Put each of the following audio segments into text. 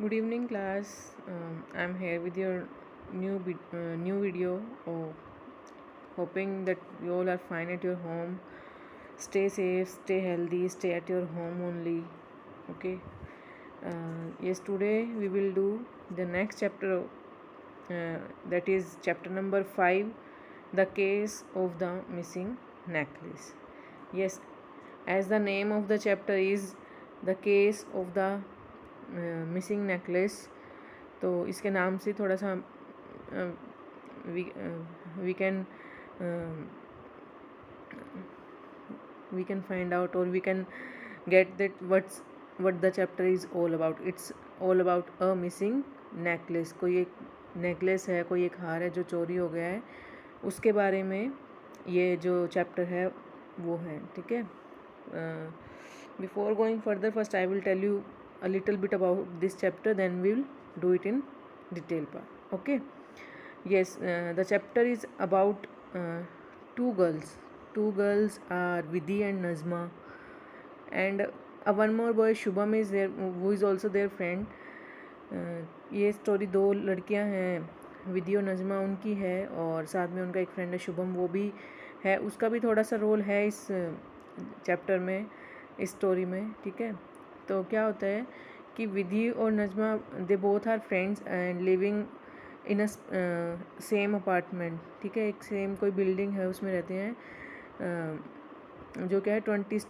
Good evening, class. I'm here with your new video. Hoping that you all are fine at your home. Stay safe, stay healthy, stay at your home only. Okay. Yes, today we will do the next chapter. That is chapter number 5, the case of the missing necklace. Yes, as the name of the chapter is the case of the missing necklace, तो इसके नाम से थोड़ा सा we can find out और we can get that what the chapter is all about. It's all about a missing necklace. कोई एक necklace है, कोई एक हार है जो चोरी हो गया है, उसके बारे में ये जो चैप्टर है वो है. ठीक है. Before going further, first I will tell you a little bit about this chapter, then we will do it in detail part. Okay. Yes, the chapter is about two girls are Vidhi and Nazma, and one more boy Shubham is there, who is also their friend. ये story दो लड़कियां हैं, विधि और नज़मा उनकी है, और साथ में उनका एक फ्रेंड है शुभम, वो भी है, उसका भी थोड़ा सा रोल है इस चैप्टर में, इस स्टोरी में. ठीक है. तो क्या होता है कि विधि और Nazma they both are friends and living in a same apartment. ठीक है. एक सेम कोई बिल्डिंग है, उसमें रहते हैं, जो क्या है 20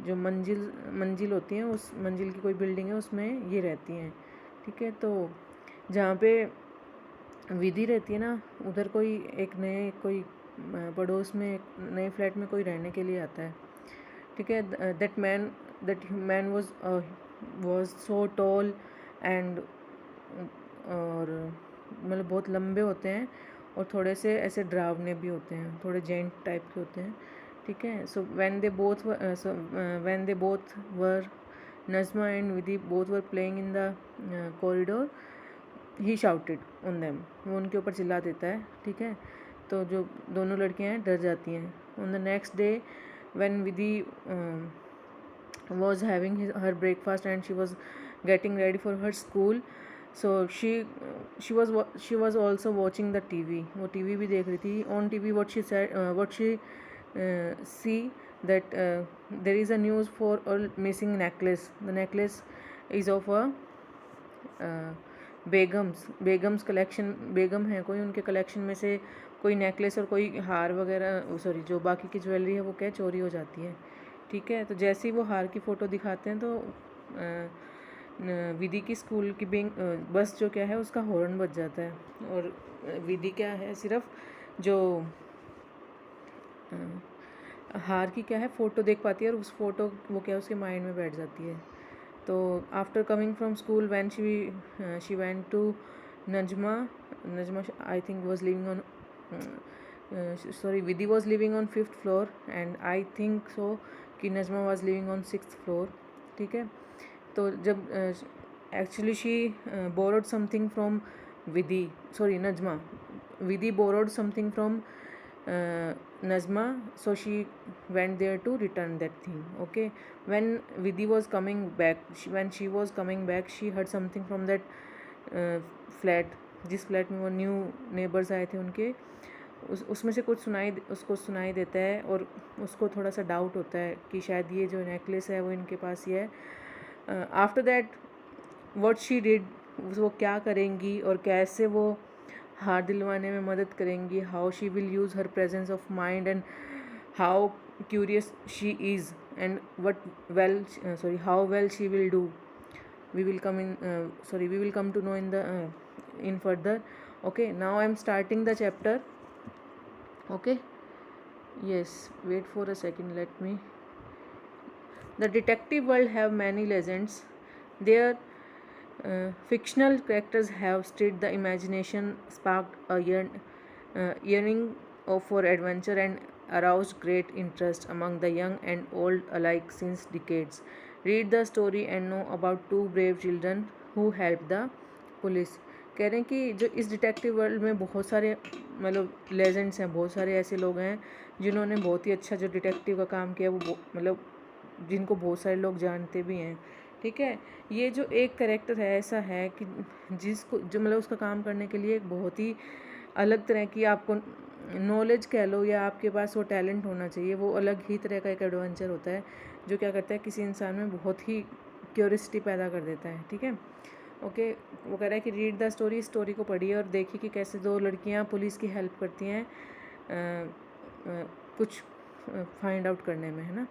जो मंजिल होती हैं, उस मंजिल की कोई बिल्डिंग है, उसमें ये रहती हैं. ठीक है. तो जहाँ पे विधि रहती है ना, उधर कोई पड़ोस में नए फ्लैट में कोई रहने के लिए आता है. ठीक है. That man was so tall and, और मतलब बहुत लंबे होते हैं और थोड़े से ऐसे डरावने भी होते हैं, थोड़े जेंट टाइप के होते हैं. ठीक है. So when they both were Najma and Vidhi both were playing in the corridor, he shouted on them. वो उनके ऊपर चिल्ला देता है. ठीक है. तो जो दोनों लड़कियां हैं डर जाती हैं. On the next day when Vidhi was having her breakfast and she was getting ready for her school, so she was also watching the TV. वो टीवी भी देख रही थी. on TV what she said, what she see that there is a news for a missing necklace. The necklace is of a Begum's collection. बेगम है कोई, उनके collection में से कोई नेकलेस और कोई हार वगैरह, सॉरी, जो बाकी की ज्वेलरी है वो क्या चोरी हो जाती है. ठीक है. तो जैसे ही वो हार की फ़ोटो दिखाते हैं तो विधि की स्कूल की बस जो क्या है उसका हॉर्न बज जाता है, और विधि क्या है सिर्फ जो हार की क्या है फ़ोटो देख पाती है, और उस फोटो वो क्या उसके माइंड में बैठ जाती है. तो after coming from school when she went to Najma I think was living on, sorry, Vidhi was living on 5th floor and I think so कि Najma was living on 6th floor. ठीक है. तो जब actually she borrowed something from Vidhi, sorry, Najma. Vidhi borrowed something from Najma, so she went there to return that thing. Okay. When Vidhi was coming back, when she was coming back, she heard something from that flat, जिस flat में वो new neighbours आए थे उनके, उसमें से कुछ उसको सुनाई देता है, और उसको थोड़ा सा डाउट होता है कि शायद ये जो नेकलेस है वो इनके पास ही है. After that what she did, वो क्या करेंगी और कैसे वो हार दिलवाने में मदद करेंगी, how she will use her presence of mind and how curious she is and how well she will do, we will come to know in further. Okay, now I am starting the chapter. Okay. Yes, wait for a second, let me. The detective world have many legends. Their fictional characters have stirred the imagination, sparked a yearning for adventure, and aroused great interest among the young and old alike since decades. Read the story and know about two brave children who helped the police. कह रहे हैं कि जो इस detective world में बहुत सारे मतलब लेजेंड्स हैं, बहुत सारे ऐसे लोग हैं जिन्होंने बहुत ही अच्छा जो डिटेक्टिव का काम किया, वो मतलब जिनको बहुत सारे लोग जानते भी हैं. ठीक है। ये जो एक कैरेक्टर है ऐसा है कि जिसको जो मतलब उसका काम करने के लिए एक बहुत ही अलग तरह की आपको नॉलेज कह लो या आपके पास वो टैलेंट होना चाहिए। वो अलग ही तरह का एक एडवेंचर होता है जो क्या करता है किसी इंसान में बहुत ही क्यूरियोसिटी पैदा कर देता है। ठीक है, ओके। वो कह रहा है कि रीड द स्टोरी को पढ़िए और देखिए कि कैसे दो लड़कियां पुलिस की हेल्प करती हैं कुछ फाइंड आउट करने में, है ना।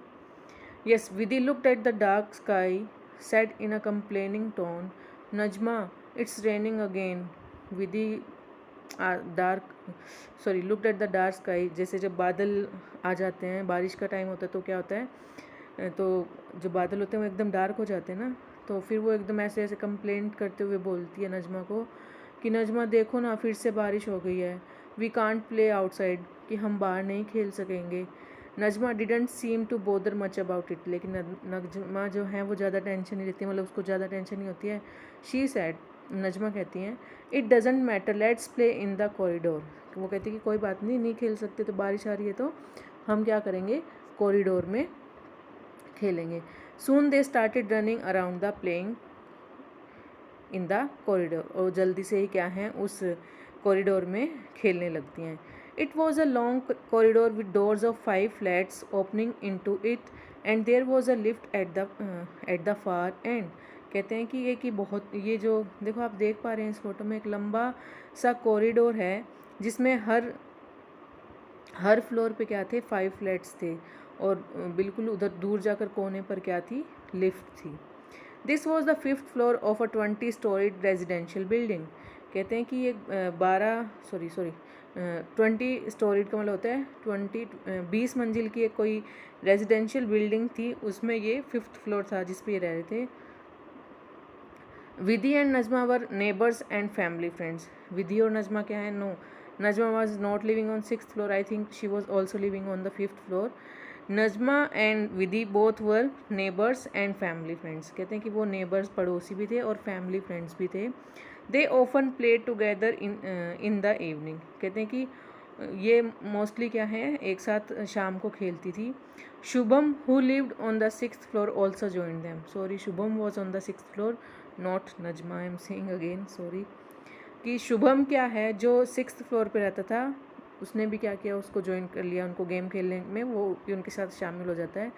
Yes, Vidhi looked at the dark sky, said in a complaining tone, Najma it's raining again. Vidhi looked at the dark sky, जैसे जब बादल आ जाते हैं, बारिश का टाइम होता है तो क्या होता है, तो जो बादल होते हैं वो एकदम डार्क हो जाते हैं ना, तो फिर वो एकदम ऐसे ऐसे कंप्लेंट करते हुए बोलती है नजमा को कि नजमा देखो ना फिर से बारिश हो गई है, वी कांट प्ले आउटसाइड, कि हम बाहर नहीं खेल सकेंगे। Najma didn't seem to bother much about it, लेकिन नजमा जो है वो ज़्यादा टेंशन नहीं लेती, मतलब उसको ज़्यादा टेंशन नहीं होती है। शी सैड, नजमा कहती हैं, it doesn't matter, let's play in the corridor. वो कहती है कि कोई बात नहीं, नहीं खेल सकते तो बारिश आ रही है तो हम क्या करेंगे, कॉरिडोर में खेलेंगे। Soon they started running around the playing in the corridor, और जल्दी से ही क्या है उस कॉरिडोर में खेलने लगती हैं। It was a long corridor with doors of 5 flats opening into it and there was a lift at the far end. कहते हैं कि ये जो देखो आप देख पा रहे हैं इस फोटो में, एक लंबा सा कॉरिडोर है जिसमें हर फ्लोर पे क्या थे, 5 फ्लैट्स थे, और बिल्कुल उधर दूर जाकर कोने पर क्या थी, लिफ्ट थी। This was the 5th floor of a 20 storeyed residential building. कहते हैं कि ये 20 स्टोरीड का मतलब होता है 20 मंजिल की एक कोई रेजिडेंशियल बिल्डिंग थी, उसमें ये 5th फ्लोर था जिस पे ये रह रहे थे। Vidhi and Najma were neighbours and family friends. Vidhi और नजमा क्या है, no, Najma was not living on 6th floor, I think she was also living on the 5th floor. Najma and Vidhi both were neighbours and family friends. कहते हैं कि वो नेबर्स पड़ोसी भी थे और फैमिली फ्रेंड्स भी थे। They often play together in the evening. कहते हैं कि ये मोस्टली क्या है एक साथ शाम को खेलती थी। Shubham who lived on the 6th floor also joined them. Sorry, Shubham was on the 6th floor, not Najma, I am saying again sorry. कि शुभम क्या है जो 6th फ्लोर पे रहता था, उसने भी क्या किया, उसको ज्वाइन कर लिया, उनको गेम खेलने में वो भी उनके साथ शामिल हो जाता है।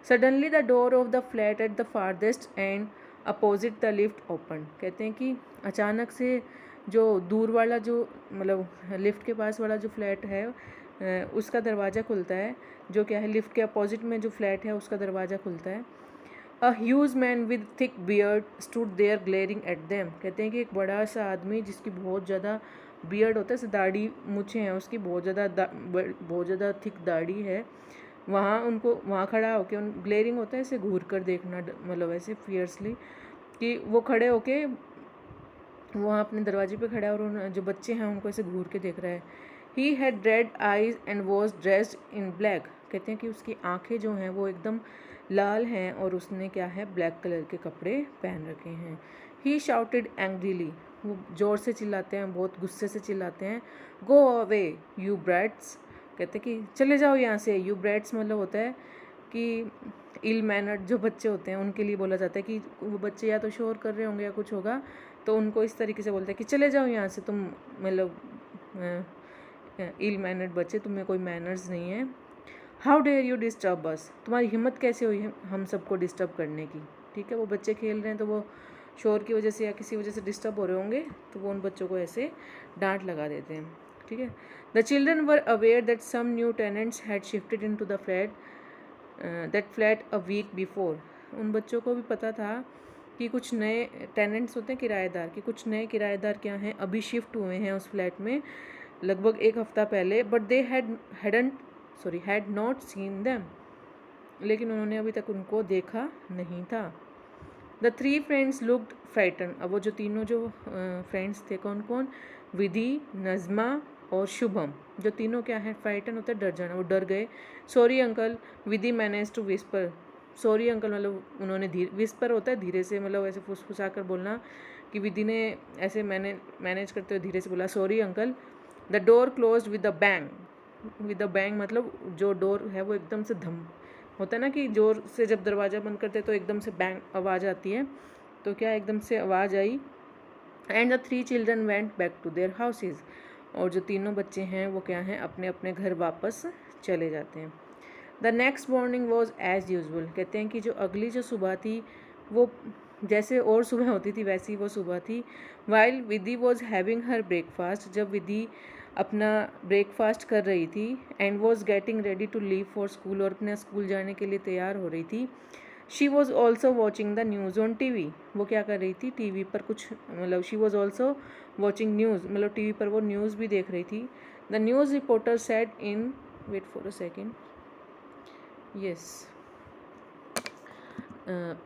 Suddenly the door of the flat at the farthest and opposite the lift open. कहते हैं कि अचानक से जो दूर वाला जो मतलब लिफ्ट के पास वाला जो फ्लैट है उसका दरवाज़ा खुलता है, जो क्या है लिफ्ट के अपोजिट में जो फ्लैट है उसका दरवाज़ा खुलता है। A huge man with thick beard stood there glaring at them. कहते हैं कि एक बड़ा सा आदमी जिसकी बहुत ज़्यादा बियर्ड होता है, दाढ़ी मूछें हैं उसकी, बहुत ज़्यादा थिक दाढ़ी है, वहाँ खड़ा होके उन ग्लेयरिंग होता है ऐसे घूर कर देखना, मतलब ऐसे फियर्सली कि वो खड़े होके वहाँ अपने दरवाजे पे खड़ा है और उन जो बच्चे हैं उनको ऐसे घूर के देख रहा है। He had read eyes and was dressed in black. कहते हैं कि उसकी आंखें जो हैं वो एकदम लाल हैं और उसने क्या है ब्लैक कलर के कपड़े पहन रखे हैं। ही शाउटेड एंग्रीली, वो ज़ोर से चिल्लाते हैं, बहुत गुस्से से चिल्लाते हैं। Go away you brats. कहते हैं कि चले जाओ यहाँ से। यू ब्रैट्स मतलब होता है कि इल मैनर्ड जो बच्चे होते हैं उनके लिए बोला जाता है कि वो बच्चे या तो शोर कर रहे होंगे या कुछ होगा, तो उनको इस तरीके से बोलते हैं कि चले जाओ यहाँ से, तुम मतलब इल मैनर्ड बच्चे, तुम्हें कोई मैनर्स नहीं है। How dare you disturb us, तुम्हारी हिम्मत कैसे हुई है हम सबको डिस्टर्ब करने की। ठीक है, वो बच्चे खेल रहे हैं तो वो शोर की वजह से या किसी वजह से डिस्टर्ब हो रहे होंगे, तो वो उन बच्चों को ऐसे डांट लगा देते हैं। ठीक है, the children were aware that some new tenants had shifted into the flat a week before. उन बच्चों को भी पता था कि कुछ नए टेनेंट्स होते हैं किराएदार, कि कुछ नए किराएदार क्या हैं अभी शिफ्ट हुए हैं उस फ्लैट में लगभग एक हफ्ता पहले। But they had not seen them, लेकिन उन्होंने अभी तक उनको देखा नहीं था। The 3 friends looked frighten. अब वो जो तीनों जो फ्रेंड्स थे, कौन कौन, विधि, नजमा और शुभम, जो तीनों क्या है फ्राइटन होता है डर जाना, वो डर गए। Sorry uncle, Vidhi manage to whisper. Sorry uncle मतलब उन्होंने विस्पर होता है धीरे से, मतलब ऐसे फुसफुसा कर बोलना, कि विधि ने ऐसे मैनेज करते हुए धीरे से बोला sorry uncle. The door closed with the bang. With the bang मतलब जो डोर है वो एकदम से होता है ना कि ज़ोर से जब दरवाज़ा बंद करते तो एकदम से बैंग आवाज़ आती है, तो क्या एकदम से आवाज़ आई। And the 3 children went back to their houses, और जो तीनों बच्चे हैं वो क्या हैं, अपने अपने घर वापस चले जाते हैं। The next morning was as usual, कहते हैं कि जो अगली जो सुबह थी वो जैसे और सुबह होती थी वैसी वो सुबह थी। While Vidhi was having her breakfast, जब विधि अपना ब्रेकफास्ट कर रही थी, and was getting ready to leave for school, और अपने स्कूल जाने के लिए तैयार हो रही थी। She was also watching the news on TV, वो क्या कर रही थी, टीवी पर कुछ मतलब she was also watching news, मतलब टीवी पर वो न्यूज़ भी देख रही थी। The news reporter said in, wait for a second, yes,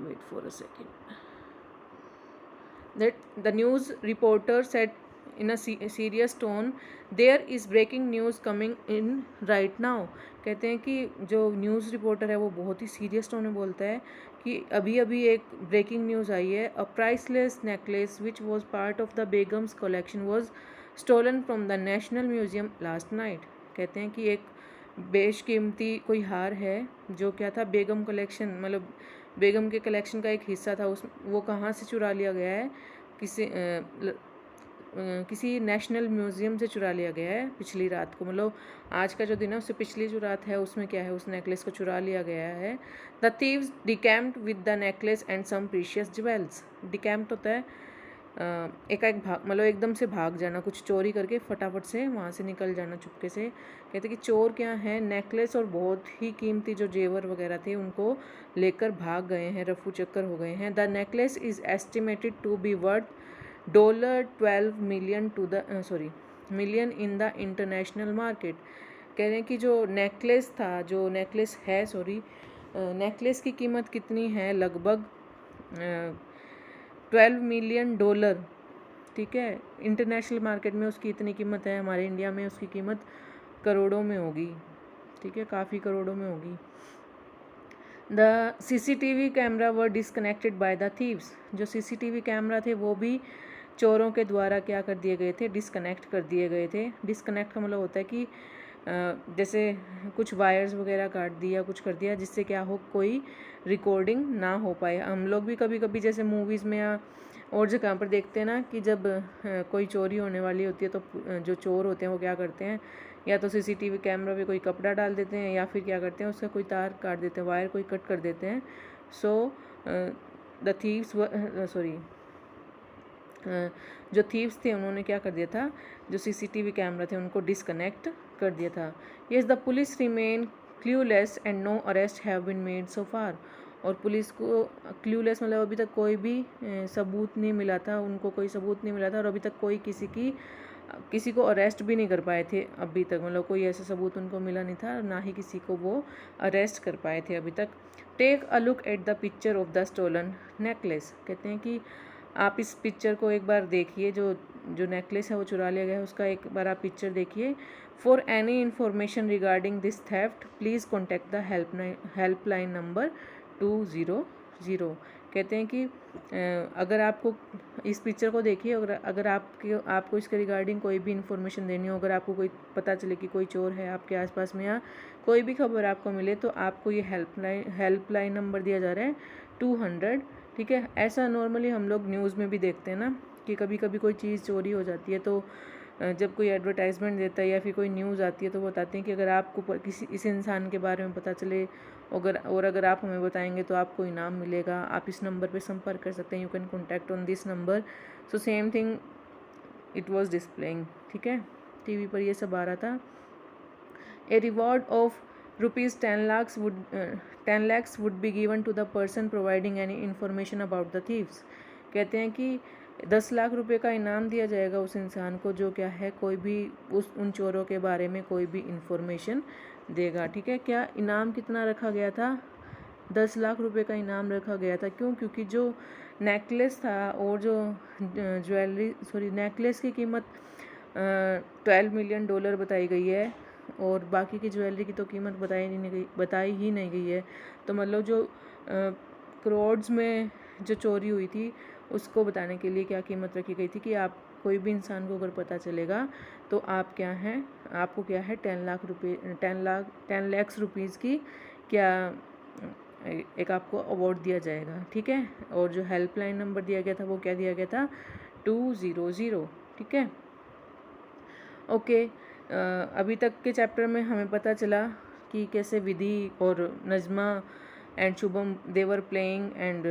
wait for a second, that the news reporter said in a serious tone, there is breaking news coming in right now। कहते हैं कि जो news reporter है वो बहुत ही serious tone में बोलता है कि अभी अभी एक ब्रेकिंग न्यूज़ आई है। A priceless necklace which was part of the Begum's collection was stolen from the national museum last night. कहते हैं कि एक बेशकीमती कोई हार है जो क्या था, बेगम कलेक्शन, मतलब बेगम के कलेक्शन का एक हिस्सा था, उस वो कहाँ से चुरा लिया गया है, किसी नेशनल म्यूज़ियम से चुरा लिया गया है पिछली रात को। मतलब आज का जो दिन है उससे पिछली जो रात है उसमें क्या है, उस नेकलेस को चुरा लिया गया है। The thieves decamped with the necklace and some precious jewels. Decamped होता है एकाएक भाग, मतलब एकदम से भाग जाना, कुछ चोरी करके फटाफट से वहाँ से निकल जाना चुपके से। कहते कि चोर क्या है, नेकलेस और बहुत ही कीमती जो जेवर वगैरह थे उनको लेकर भाग गए हैं, रफू चक्कर हो गए हैं। The necklace is estimated to be worth $12 million to the million in the international market. कह रहे हैं कि जो नेकलेस था, जो नेकलेस है नेकलेस की कीमत कितनी है, लगभग $12 मिलियन, ठीक है। इंटरनेशनल मार्केट में उसकी इतनी कीमत है, हमारे इंडिया में उसकी कीमत करोड़ों में होगी, ठीक है, काफ़ी करोड़ों में होगी। The CCTV camera were disconnected by the thieves. जो CCTV कैमरा थे वो भी चोरों के द्वारा क्या कर दिए गए थे, डिसकनेक्ट कर दिए गए थे। डिसकनेक्ट का मतलब होता है कि जैसे कुछ वायर्स वगैरह काट दिया, कुछ कर दिया जिससे क्या हो, कोई रिकॉर्डिंग ना हो पाए। हम लोग भी कभी कभी जैसे मूवीज़ में या और जगह पर देखते हैं ना कि जब कोई चोरी होने वाली होती है तो जो चोर होते हैं वो क्या करते हैं, या तो CCTV कैमरा पे कोई कपड़ा डाल देते हैं या फिर क्या करते हैं उसका कोई तार काट देते हैं, वायर कोई कट कर देते हैं। सो द थीव्स जो थीव्स थे उन्होंने क्या कर दिया था, जो CCTV कैमरा थे उनको डिसकनेक्ट कर दिया था। Yes, the police remain clueless and no arrest have been made so far. और पुलिस को क्ल्यूलेस मतलब अभी तक कोई भी सबूत नहीं मिला था, उनको कोई सबूत नहीं मिला था, और अभी तक कोई किसी को अरेस्ट भी नहीं कर पाए थे अभी तक, मतलब कोई ऐसा सबूत उनको मिला नहीं था, ना ही किसी को वो अरेस्ट कर पाए थे अभी तक। Take a look at the picture of the stolen necklace. कहते हैं कि आप इस पिक्चर को एक बार देखिए, जो नेकलेस है वो चुरा लिया गया है उसका एक बार आप पिक्चर देखिए। For any information regarding this theft please contact the helpline number 200। कहते हैं कि अगर आपको इस पिक्चर को देखिए, अगर आपको इसके रिगार्डिंग कोई भी इन्फॉर्मेशन देनी हो, अगर आपको कोई पता चले कि कोई चोर है आपके आसपास में या कोई भी खबर आपको मिले, तो आपको ये हेल्पलाइन नंबर दिया जा रहा है 200, ठीक है। ऐसा नॉर्मली हम लोग न्यूज़ में भी देखते हैं ना कि कभी कभी कोई चीज़ चोरी हो जाती है, तो जब कोई एडवर्टाइजमेंट देता है या फिर कोई न्यूज़ आती है तो वो बताते हैं कि अगर आपको किसी इस इंसान के बारे में पता चले अगर आप हमें बताएंगे तो आपको इनाम मिलेगा, आप इस नंबर पे संपर्क कर सकते हैं, you can contact on this number. So same thing it was displaying, ठीक है, टीवी पर ये सब आ रहा था। ए reward of ₹10 lakhs would be given to the person providing any information about the thieves। कहते हैं कि 10 लाख रुपए का इनाम दिया जाएगा उस इंसान को जो क्या है, कोई भी उन चोरों के बारे में कोई भी इंफॉर्मेशन देगा, ठीक है। क्या इनाम कितना रखा गया था, 10 लाख रुपए का इनाम रखा गया था। क्यों? क्योंकि जो नेकलेस था और जो नेकलेस की कीमत $12 मिलियन बताई गई है, और बाकी की ज्वेलरी की तो कीमत बताई ही नहीं गई है। तो मतलब जो करोड्स में जो चोरी हुई थी उसको बताने के लिए क्या कीमत रखी गई थी कि आप कोई भी इंसान को अगर पता चलेगा तो आपको क्या है 10 लाख रुपीज़ की क्या एक आपको अवार्ड दिया जाएगा, ठीक है। और जो हेल्पलाइन नंबर दिया गया था वो क्या दिया गया था, 200, ठीक है। ओके, अभी तक के चैप्टर में हमें पता चला कि कैसे विधि और Nazma and Shubham they were playing and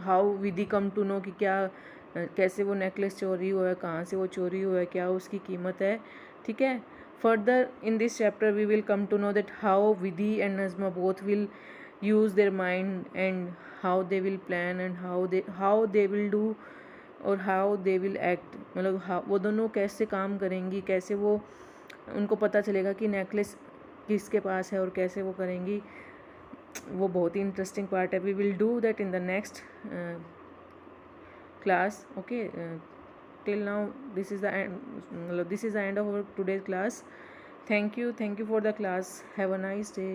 how Vidhi come to know कि क्या कैसे वो नेकलेस चोरी हुआ है, कहाँ से वो चोरी हुआ है, क्या उसकी कीमत है, ठीक है। Further in this chapter we will come to know that how Vidhi and Nazma both will use their mind and how they will plan and how they will do और हाउ दे विल एक्ट, मतलब वो दोनों कैसे काम करेंगी, कैसे वो उनको पता चलेगा कि नेकलेस किसके पास है और कैसे वो करेंगी। वो बहुत ही इंटरेस्टिंग पार्ट है। We will do that in the next class, okay. Till now this is the end, this is the end of our today's class. Thank you for the class. Have a nice day.